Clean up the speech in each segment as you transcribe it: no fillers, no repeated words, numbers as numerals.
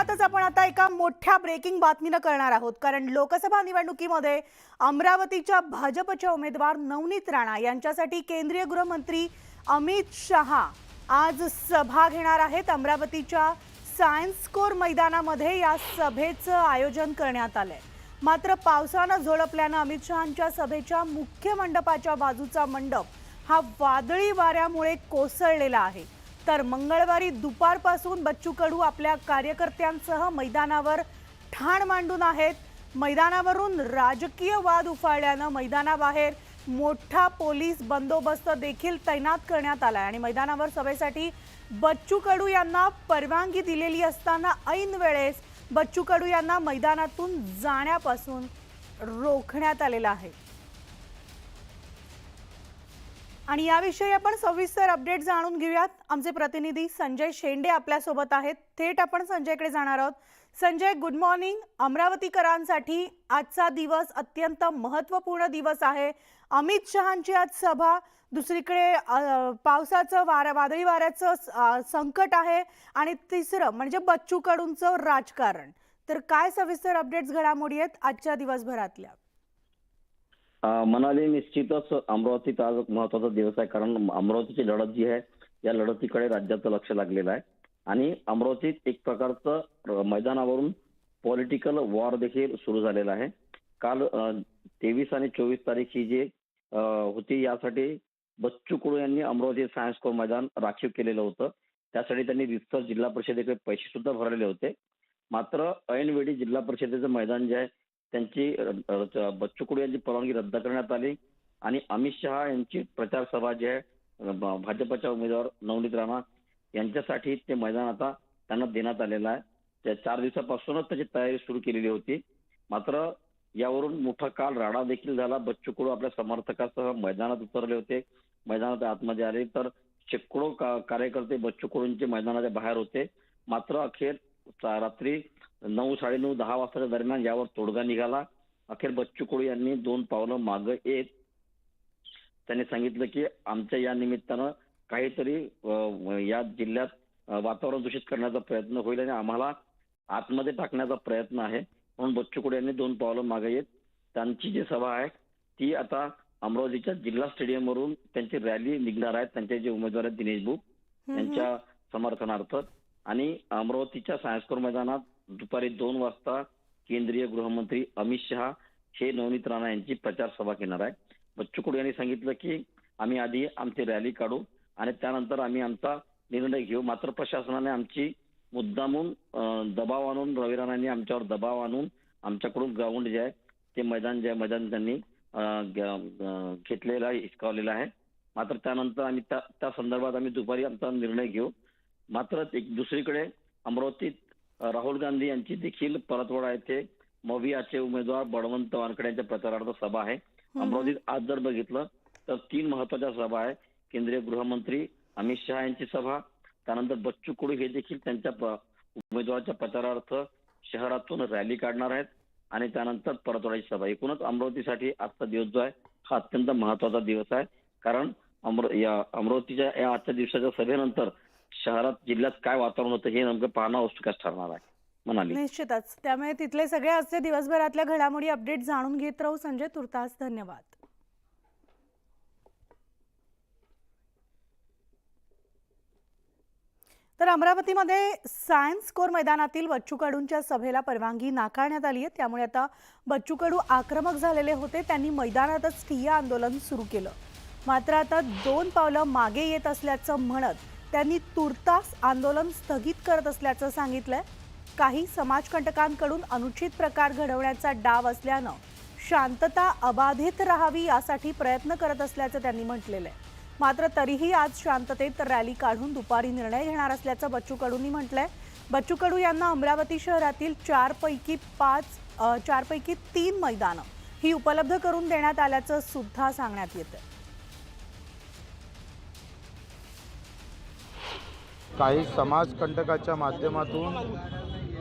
त्यातच आपण आता एका मोठ्या ब्रेकिंग बातमीनं करणार आहोत, कारण लोकसभा निवडणुकीमध्ये अमरावतीच्या भाजपच्या उमेदवार नवनीत राणा यांच्यासाठी केंद्रीय गृहमंत्री अमित शहा आज सभा घेणार आहेत। अमरावतीच्या सायन्स कोर मैदानामध्ये या सभेचं आयोजन करण्यात आलंय। मात्र पावसानं झोडपल्यानं अमित शहांच्या सभेच्या मुख्य मंडपाच्या बाजूचा मंडप हा वादळी वाऱ्यामुळे कोसळलेला आहे। तर मंगळवारी दुपारपासून बच्चू कडू आपल्या कार्यकर्त्यांसह मैदानावर ठाण मांडून आहेत। मैदानावरून राजकीय वाद उफाळल्यानं मैदानाबाहेर मोठा पोलीस बंदोबस्त देखील तैनात करण्यात आला आणि मैदानावर सभेसाठी बच्चू कडू यांना परवानगी दिलेली असताना ऐन वेळेस बच्चू कडू यांना मैदानातून जाण्यापासून रोखण्यात आलेलं आहे। आणि याविषयी आपण सविस्तर अपडेट जाणून घेऊयात। आमचे प्रतिनिधी संजय शेंडे आपल्या सोबत आहेत। थेट आपण संजयकडे जाणार आहोत। Sanjay, good morning. अमरावतीकरांसाठी आजचा दिवस अत्यंत महत्त्वपूर्ण दिवस आहे। अमित शहांची आज सभा, दुसरीकडे पावसाचं वादळी वाऱ्याचं संकट आहे आणि तिसरं म्हणजे बच्चू कडूंचं राजकारण। तर काय सविस्तर अपडेट्स घडामोडी आहेत आजच्या दिवसभरातल्या? मनाली, निश्चितच अमरावतीत आज महत्त्वाचा दिवस आहे, कारण अमरावतीची लढत जी आहे या लढतीकडे राज्याचं लक्ष लागलेलं आहे आणि अमरावतीत एक प्रकारचं मैदानावरून पॉलिटिकल वॉर देखील सुरू झालेला आहे। काल 23 आणि 24 तारीख ही जी होती, यासाठी बच्चू कडू यांनी अमरावती सायन्स कोर मैदान राखीव केलेलं होतं। त्यासाठी त्यांनी रितसर जिल्हा परिषदेकडे पैसे सुद्धा भरलेले होते। मात्र ऐनवेळी जिल्हा परिषदेचं मैदान जे आहे त्यांची बच्चू कडू यांची परवानगी रद्द करण्यात आली आणि अमित शहा यांची प्रचार सभा जी आहे भाजपच्या उमेदवार नवनीत राणा यांच्यासाठी ते मैदान आता त्यांना देण्यात आलेलं आहे। त्या 4 दिवसापासूनच त्याची तयारी सुरू केलेली होती। मात्र यावरून मोठा काल राडा देखील झाला। बच्चू कडू आपल्या समर्थकांसह मैदानात उतरले होते। मैदानात आतमध्ये आले तर शेकडो कार्यकर्ते बच्चू कडूंचे मैदानाच्या बाहेर होते। मात्र अखेर रात्री 9, 9:30, 10 वाजताच्या दरम्यान यावर तोडगा निघाला। अखेर बच्चू कडू यांनी 2 पावलं मागे येत त्यांनी सांगितलं की आमच्या या निमित्तानं काहीतरी या जिल्ह्यात वातावरण दूषित करण्याचा प्रयत्न होईल आणि आम्हाला आतमध्ये टाकण्याचा प्रयत्न आहे। म्हणून बच्चू कडू यांनी 2 पावलं मागे येत त्यांची जी सभा आहे ती आता अमरावतीच्या जिल्हा स्टेडियमवरून त्यांची रॅली निघणार आहे। त्यांचे जे उमेदवार आहेत दिनेश बुक यांच्या समर्थनार्थ आणि अमरावतीच्या सायन्स कोर मैदानात दुपारी 2 वाजता केंद्रीय गृहमंत्री अमित शहा हे नवनीत राणा यांची प्रचार सभा घेणार आहे। बच्चू कडू यांनी सांगितलं की आम्ही आधी आमची रॅली काढू आणि त्यानंतर आम्ही आमचा निर्णय घेऊ। मात्र प्रशासनाने आमची मुद्दामून दबाव आणून, रवी राणांनी आमच्यावर दबाव आणून आमच्याकडून ग्राउंड जे आहे ते मैदान त्यांनी घेतलेला हिसकावलेला आहे। मात्र त्यानंतर आम्ही त्या संदर्भात आम्ही दुपारी आमचा निर्णय घेऊ। मात्र दुसरीकडे अमरावतीत राहुल गांधी यांची देखील परतवाडा येथे मवियाचे उमेदवार बळवंत वानखडे यांच्या प्रचारार्थ सभा आहे। अमरावतीत आज जर बघितलं तर 3 महत्वाच्या सभा आहे। केंद्रीय गृहमंत्री अमित शहा यांची सभा, त्यानंतर बच्चू कडू हे देखील त्यांच्या उमेदवाराच्या प्रचारार्थ शहरातून रॅली काढणार आहेत आणि त्यानंतर परतवाड्याची सभा। एकूणच अमरावतीसाठी आजचा दिवस जो आहे हा अत्यंत महत्वाचा दिवस आहे, कारण अमरावतीच्या या आजच्या दिवसाच्या सभेनंतर शहरात, जिल्ह्यात काय वातावरण होतं हे नेमकं पाहणं औत्सुक्याच ठरणार आहे। म्हणाली निश्चितच, त्यामुळे तिथले सगळे आजचे दिवसभरातल्या घडामोडी अपडेट जाणून घेत राहू। संजय, तुर्तास धन्यवाद। तर अमरावतीमध्ये सायन्स कोर मैदानातील बच्चू कडूंच्या सभेला परवानगी नाकारण्यात आली आहे। त्यामुळे आता बच्चू कडू आक्रमक झालेले होते। त्यांनी मैदानातच ठिय्या आंदोलन सुरू केलं। मात्र आता 2 पावलं मागे येत असल्याचं म्हणत त्यांनी तुर्तास आंदोलन स्थगित करत असल्याचं सांगितलंय। काही समाजकंटकांकडून अनुचित प्रकार घडवण्याचा डाव असल्यानं शांतता अबाधित राहावी यासाठी प्रयत्न करत असल्याचं त्यांनी म्हटलेलं आहे। मात्र तरीही आज शांततेत रॅली काढून दुपारी निर्णय घेणार असल्याचं बच्चू कडूंनी म्हटलंय। बच्चू कडू यांना अमरावती शहरातील 4 पैकी 3 मैदानं ही उपलब्ध करून देण्यात आल्याचं सुद्धा सांगण्यात येतं। काही समाजकंटकाच्या माध्यमातून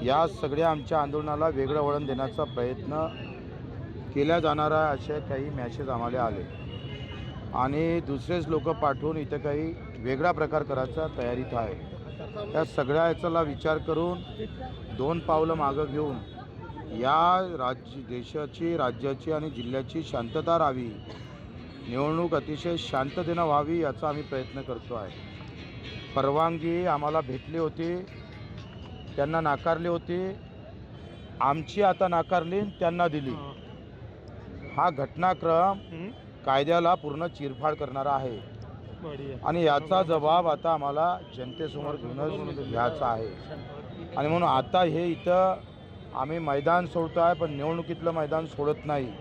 या सगळ्या आमच्या आंदोलनाला वेगळं वळण देण्याचा प्रयत्न केला जाणार आहे असे काही मॅसेज आम्हाला आले आणि दुसरेच लोक पाठवून इथं काही वेगळा प्रकार करायचा तयारीत आहे। त्या सगळ्या याचा विचार करून 2 पावलं मागं घेऊन या देशाची, राज्याची आणि जिल्ह्याची शांतता राहावी, निवडणूक अतिशय शांततेनं व्हावी याचा आम्ही प्रयत्न करतो आहे. परवानगी आम्हाला भेटली होती, त्यांना नाकारली होती, आमची आता नाकारली, त्यांना दिली. हा घटनाक्रम कायद्याला पूर्ण चिरफाड करणारा आहे आणि याचा जबाब आता आम्हाला जनतेसमोर घ्यायचा आहे. आणि म्हणून आता हे इथं आम्ही मैदान सोडतो आहे, पण निवडणुकीतलं मैदान सोडत नाही.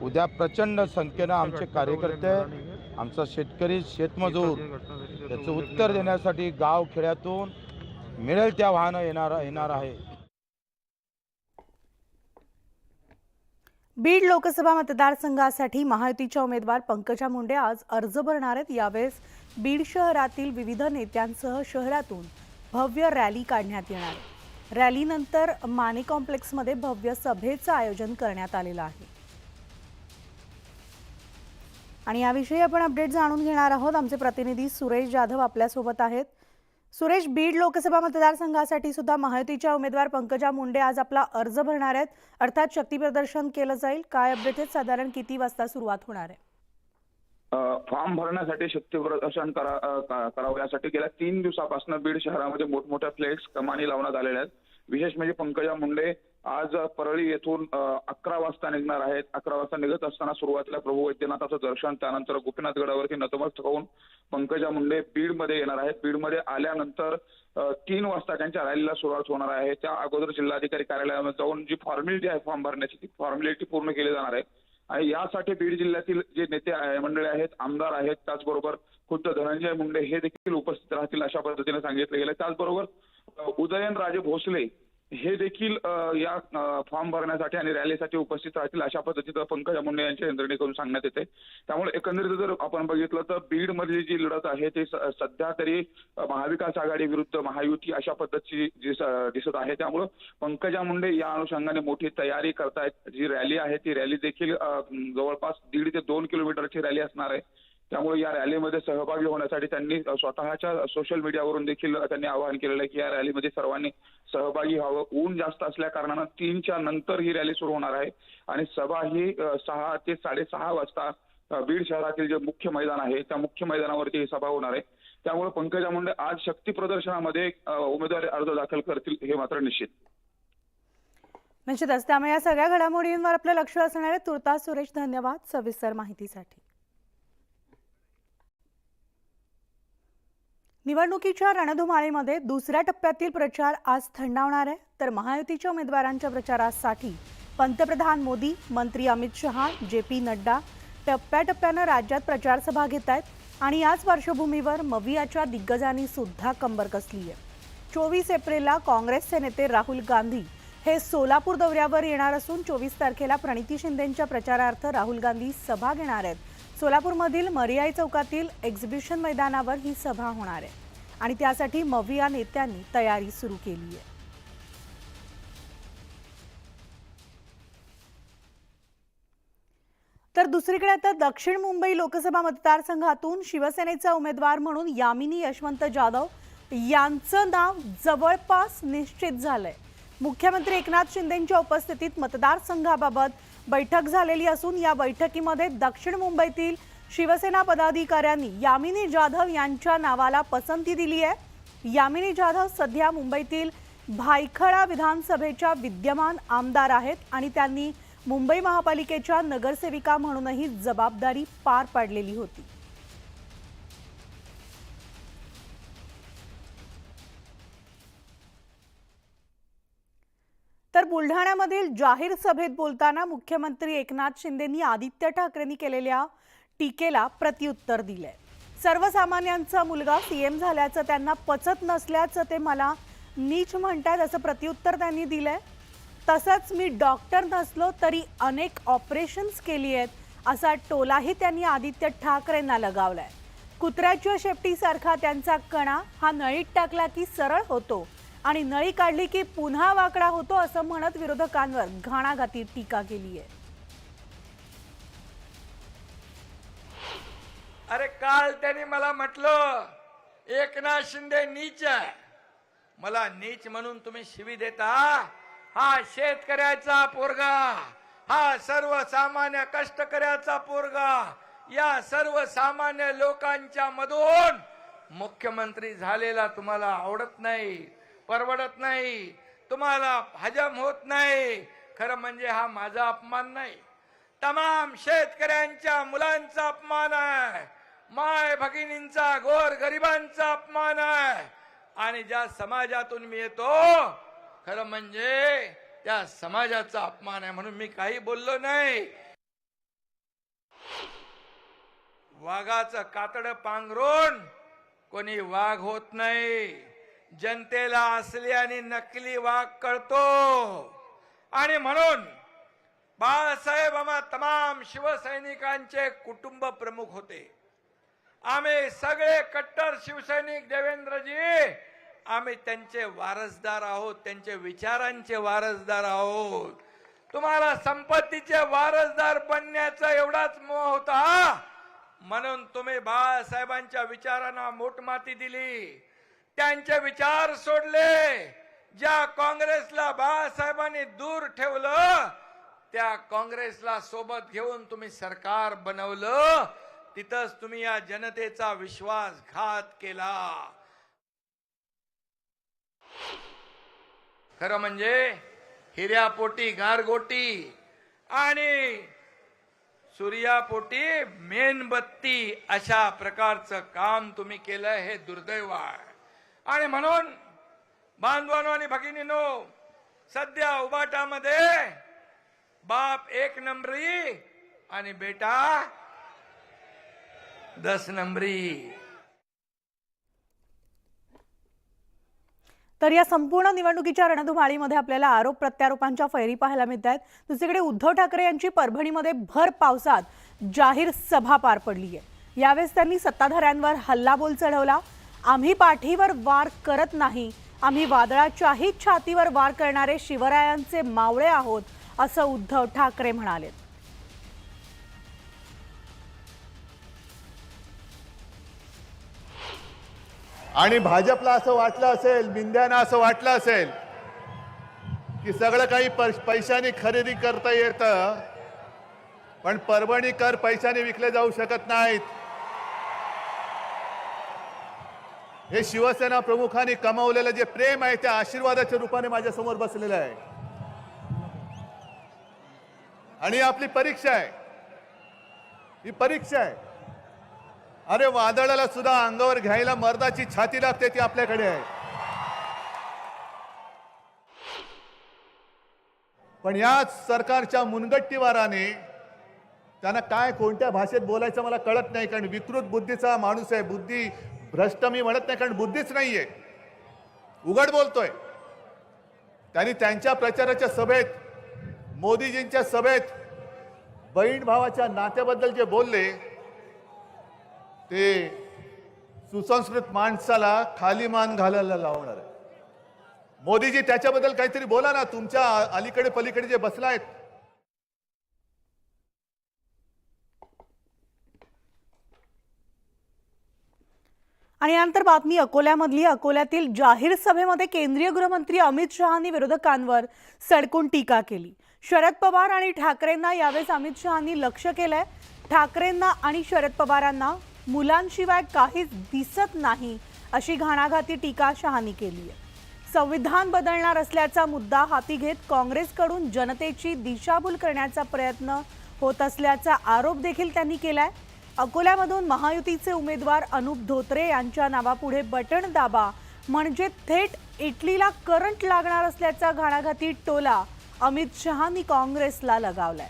उद्या प्रचंड संख्येनं आमचे कार्यकर्ते, आमचा शेतकरी, शेतमजूर याचं उत्तर देण्यासाठी गाव खेड्यातून मिळेल त्या वाहनं येणार आहे. बीड लोकसभा मतदारसंघासाठी महायुतीच्या उमेदवार पंकजा मुंडे आज अर्ज भरणार आहेत. यावेळेस बीड शहरातील विविध नेत्यांसह शहरातून भव्य रॅली काढण्यात येणार आहे. रॅलीनंतर माने कॉम्प्लेक्समध्ये भव्य सभेचं आयोजन करण्यात आलेलं आहे. आणि याविषयी आपण अपडेट जाणून घेणार आहोत. आमचे प्रतिनिधी सुरेश जाधव आपल्यासोबत आहेत. सुरेश, बीड लोकसभा मतदारसंघासाठी सुद्धा महायुतीच्या उमेदवार पंकजा मुंडे आज आपला अर्ज भरणार आहेत. अर्थात शक्ती प्रदर्शन केलं जाईल. काय अपडेट आहेत? साधारण किती वाजता सुरुवात होणार आहे? फॉर्म भरण्यासाठी शक्ती प्रदर्शन करावं यासाठी गेल्या 3 दिवसापासून बीड शहरामध्ये मोठमोठ्या फ्लेक्स कमानी लावण्यात आलेल्या आहेत. विशेष म्हणजे पंकजा मुंडे आज परळी येथून 11 वाजता निघणार आहेत. 11 वाजता निघत असताना सुरुवातीला प्रभू वैद्यनाथाचं दर्शन, त्यानंतर गोपीनाथ गडावरती नतमस्तक होऊन पंकजा मुंडे बीडमध्ये येणार आहेत. बीडमध्ये आल्यानंतर 3 वाजता त्यांच्या रॅलीला सुरुवात होणार आहे. त्या अगोदर जिल्हाधिकारी कार्यालयामध्ये जाऊन जी फॉर्मॅलिटी आहे फॉर्म भरण्याची, ती फॉर्मॅलिटी पूर्ण केली जाणार आहे. आणि यासाठी बीड जिल्ह्यातील जे नेते मंडळी आहेत, आमदार आहेत, त्याचबरोबर खुद्द धनंजय मुंडे हे देखील उपस्थित राहतील अशा पद्धतीने सांगितलं गेलं. त्याचबरोबर उदयनराजे भोसले हे देखील या फॉर्म भरण्यासाठी आणि रॅलीसाठी उपस्थित राहतील अशा पद्धतीचं पंकजा मुंडे यांच्या यंत्रणेकडून सांगण्यात येते. त्यामुळे एकंदरीत जर आपण बघितलं तर बीड मधली जी लढत आहे ती सध्या तरी महाविकास आघाडी विरुद्ध महायुती अशा पद्धतीची दिसत आहे. त्यामुळे पंकजा मुंडे या अनुषंगाने मोठी तयारी करतायत. जी रॅली आहे ती रॅली देखील जवळपास 1.5 ते 2 किलोमीटरची रॅली असणार आहे. त्यामुळे या रॅलीमध्ये सहभागी होण्यासाठी त्यांनी स्वतःच्या सोशल मीडियावरून देखील त्यांनी आवाहन केलेलं आहे की या रॅलीमध्ये सर्वांनी सहभागी व्हावं. ऊन जास्त असल्या कारणानं 3च्या नंतर ही रॅली सुरू होणार आहे आणि सभा ही 6 ते 6:30 वाजता बीड शहरातील जे मुख्य मैदान आहे त्या मुख्य मैदानावरती ही सभा होणार आहे. त्यामुळे पंकजा मुंडे आज शक्ती प्रदर्शनामध्ये उमेदवारी अर्ज दाखल करतील हे मात्र निश्चित. निश्चितच. त्यामुळे या सगळ्या घडामोडींवर आपलं लक्ष असणार आहे. तुर्तास सुरेश, धन्यवाद सविस्तर माहितीसाठी. निवडणुकीच्या रणधुमाळीमध्ये दुसऱ्या टप्प्यातील प्रचार आज थंडावणार आहे. तर महायुतीच्या उमेदवारांच्या प्रचारासाठी पंतप्रधान मोदी, मंत्री अमित शहा, JP नड्डा टप्प्याटप्प्यानं राज्यात प्रचारसभा घेत आहेत. आणि याच पार्श्वभूमीवर मवियाच्या दिग्गजांनी सुद्धा कंबर कसली आहे. 24 एप्रिलला काँग्रेसचे नेते राहुल गांधी हे सोलापूर दौऱ्यावर येणार असून 24 तारखेला प्रणिती शिंदेंच्या प्रचारार्थ राहुल गांधी सभा घेणार आहेत. सोलापूरमधील मरियाई चौकातील एक्झिबिशन मैदानावर ही सभा होणार आहे आणि त्यासाठी मविया नेत्यांनी तयारी सुरू केली आहे. तर दुसरीकडे आता दक्षिण मुंबई लोकसभा मतदारसंघातून शिवसेनेचा उमेदवार म्हणून यामिनी यशवंत जाधव यांचं नाव जवळपास निश्चित झालंय. मुख्यमंत्री एकनाथ शिंदेंच्या उपस्थितीत मतदारसंघाबाबत बैठक झालेली असून या बैठकीमध्ये दक्षिण मुंबईतील शिवसेना पदाधिकाऱ्यांनी यामिनी जाधव यांच्या नावाला पसंती दिली आहे. यामिनी जाधव सध्या मुंबईतील भायखळा विधानसभेच्या विद्यमान आमदार आहेत आणि त्यांनी मुंबई महापालिकेच्या नगरसेविका म्हणूनही जबाबदारी पार पाडलेली होती. तर बुलढाण्यामधील जाहीर सभेत बोलताना मुख्यमंत्री एकनाथ शिंदेंनी आदित्य ठाकरेंनी केलेल्या टीकेला प्रत्युत्तर दिलंय. सर्वसामान्यांचा मुलगा सीएम झाल्याचं त्यांना पचत नसल्याचं ते मला नीच म्हणतात असं प्रत्युत्तर त्यांनी दिलंय. तसंच मी डॉक्टर नसलो तरी अनेक ऑपरेशन्स केली आहेत असा टोलाही त्यांनी आदित्य ठाकरेंना लगावलाय. कुत्र्याच्या शेपटीसारखा त्यांचा कणा हा नळीत टाकला की सरळ होतो आणि नळी काढली की पुन्हा वाकडा होतो असं म्हणत विरोधकांवर घाणाघाती टीका केली आहे. अरे काल त्यांनी मला म्हटलं एकनाथ शिंदे नीच आहे, मला नीच म्हणून तुम्ही शिवी देता? हा शेतकऱ्याचा पोरगा, हा सर्वसामान्य कष्टकऱ्याचा पोरगा, या सर्वसामान्य लोकांच्या मधून मुख्यमंत्री झालेला तुम्हाला आवडत नाही, परवडत नाही, तुम्हाला हजम होत नाही. खरं म्हणजे हा माझा अपमान नाही, तमाम शेतकऱ्यांच्या मुलांचा अपमान आहे, माय भगिनींचा, गोर गरिबांचा अपमान आहे. आणि ज्या समाजातून मी येतो खरं म्हणजे त्या समाजाचा अपमान आहे, म्हणून मी काही बोललो नाही. वाघाचं कातड पांघरून कोणी वाघ होत नाही. जनतेला असली आणि नकली वाघ कळतो. आणि म्हणून बाळासाहेब आम्हा तमाम शिवसैनिकांचे कुटुंब प्रमुख होते. आम्ही सगळे कट्टर शिवसैनिक देवेंद्रजी, आम्ही त्यांचे वारसदार आहोत, त्यांचे विचारांचे वारसदार आहोत. तुम्हाला संपत्तीचे वारसदार बनण्याचा एवढाच मोह होता, म्हणून तुम्ही बाळासाहेबांच्या विचारांना मोठमाती दिली, त्यांचे विचार सोडले. ज्या काँग्रेसला बाळासाहेबांनी दूर ठेवलं त्या काँग्रेसला सोबत घेऊन तुम्ही सरकार बनवलं. तिथंच तुम्ही या जनतेचा विश्वासघात केला. खरं म्हणजे हिऱ्यापोटी गारगोटी आणि सूर्यापोटी मेणबत्ती अशा प्रकारचं काम तुम्ही केलं, हे दुर्दैव आहे. आणि म्हणून बांधवांनो आणि भगिनींनो, सध्या उबाटामध्ये बाप 1 नंबरी आणि बेटा 10 नंबरी. तर या संपूर्ण निवडणुकीच्या रणधुमाळीमध्ये आपल्याला आरोप प्रत्यारोपांच्या फैरी पाहायला मिळत आहेत. दुसरीकडे उद्धव ठाकरे यांची परभणीमध्ये भर पावसात जाहीर सभा पार पडली आहे. यावेळेस त्यांनी सत्ताधाऱ्यांवर हल्लाबोल चढवला. आम्ही पाठीवर वार करत नाही, आम्ही वादळाच्याही छातीवर वार करणारे शिवरायांचे मावळे आहोत, असं उद्धव ठाकरे म्हणाले. आणि भाजपला असं वाटलं असेल, मिंद्यांना असं वाटलं असेल की सगळं काही पैशाने खरेदी करता येतं, पण परभणीकर पैशाने विकले जाऊ शकत नाहीत. हे शिवसेना प्रमुखांनी कमावलेलं जे प्रेम आहे त्या आशीर्वादाच्या रूपाने माझ्या समोर बसलेलं आहे. आणि आपली परीक्षा आहे, ही परीक्षा आहे. अरे वादळाला सुद्धा अंगावर घ्यायला मर्दाची छाती लागते, ती आपल्याकडे आहे. पण याच सरकारच्या मुनगट्टीवाराने त्यांना काय कोणत्या भाषेत बोलायचं मला कळत नाही, कारण विकृत बुद्धीचा माणूस आहे. बुद्धी भ्रष्ट मी म्हणत नाही, कारण बुद्धीच नाहीये, उघड बोलतोय. त्यांनी त्यांच्या प्रचाराच्या सभेत, मोदीजींच्या सभेत बहीण भावाच्या नात्याबद्दल जे बोलले ते सुसंस्कृत माणसाला खाली मान घालायला लावणार आहे. मोदीजी त्याच्याबद्दल काहीतरी बोला ना, तुमच्या अलीकडे पलीकडे जे बसलायत. आणि यानंतर बातमी अकोल्यामधली. अकोल्यातील जाहीर सभेमध्ये केंद्रीय गृहमंत्री अमित शहांनी विरोधकांवर सडकून टीका केली. शरद पवार आणि ठाकरेंना यावेळेस अमित शहांनी लक्ष केलंय. ठाकरेंना आणि शरद पवारांना मुलांशिवाय काहीच दिसत नाही, अशी घाणाघाती टीका शहांनी केली आहे. संविधान बदलणार असल्याचा मुद्दा हाती घेत काँग्रेसकडून जनतेची दिशाभूल करण्याचा प्रयत्न होत असल्याचा आरोप देखील त्यांनी केलाय. अकोल्यामधून महायुतीचे उमेदवार अनुप धोत्रे यांच्या नावापुढे बटण दाबा म्हणजे थेट इटलीला करंट लागणार असल्याचा घाणाघाती टोला अमित शहांनी काँग्रेसला लगावलाय.